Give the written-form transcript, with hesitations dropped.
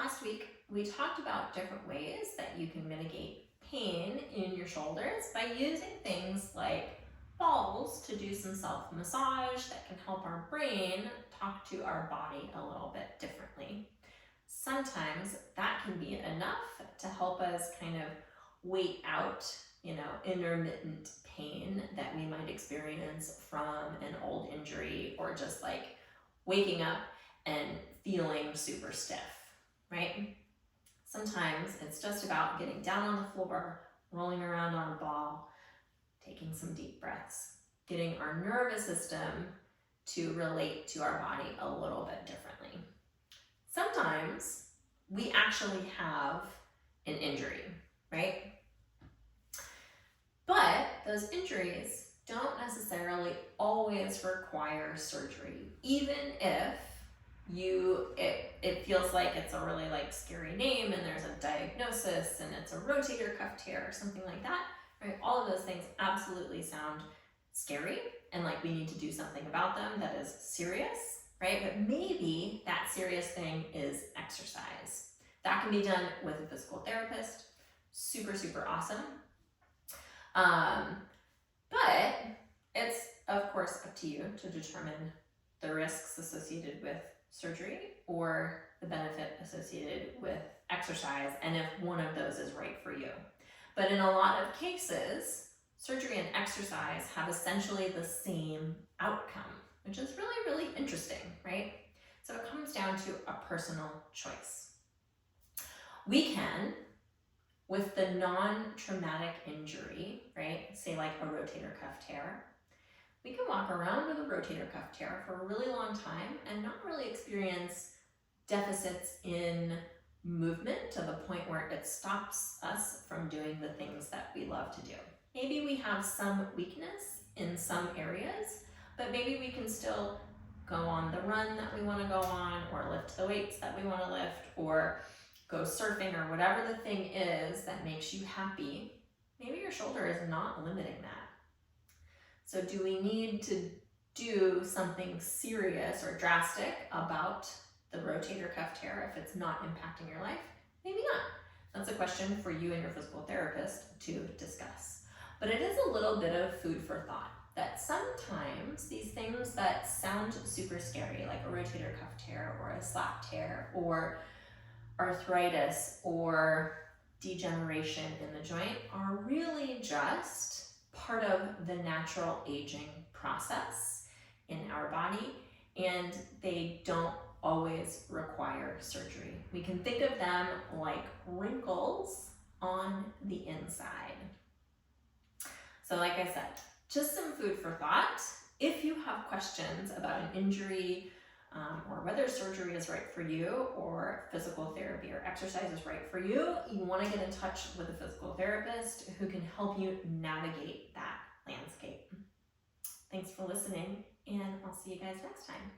last week, we talked about different ways that you can mitigate pain in your shoulders by using things like balls to do some self-massage that can help our brain talk to our body a little bit differently. Sometimes that can be enough to help us kind of wait out, intermittent pain that we might experience from an old injury or just like waking up and feeling super stiff, right? Sometimes it's just about getting down on the floor, rolling around on a ball, taking some deep breaths, getting our nervous system to relate to our body a little bit differently. Sometimes we actually have an injury, right? But those injuries don't necessarily always require surgery, even if it feels like it's a really scary name and there's a diagnosis and it's a rotator cuff tear or something like that, right? All of those things absolutely sound scary and like we need to do something about them that is serious, right? But maybe that serious thing is exercise. That can be done with a physical therapist. Super, super awesome. But it's of course up to you to determine the risks associated with surgery or the benefit associated with exercise and if one of those is right for you. But in a lot of cases, surgery and exercise have essentially the same outcome, which is really, really interesting, right? So it comes down to a personal choice. We can, with the non-traumatic injury, right, say like a rotator cuff tear, we can walk around with a rotator cuff tear for a really long time and not really experience deficits in movement to the point where it stops us from doing the things that we love to do. Maybe we have some weakness in some areas, but maybe we can still go on the run that we want to go on or lift the weights that we want to lift or go surfing or whatever the thing is that makes you happy. Maybe your shoulder is not limiting that. So do we need to do something serious or drastic about the rotator cuff tear if it's not impacting your life? Maybe not. That's a question for you and your physical therapist to discuss. But it is a little bit of food for thought that sometimes these things that sound super scary, like a rotator cuff tear or a slap tear or arthritis or degeneration in the joint, are really just part of the natural aging process in our body, and they don't always require surgery. We can think of them like wrinkles on the inside. So like I said, just some food for thought. If you have questions about an injury or whether surgery is right for you or physical therapy or exercise is right for you, you want to get in touch with a physical therapist who can help you navigate that landscape. Thanks for listening, and I'll see you guys next time.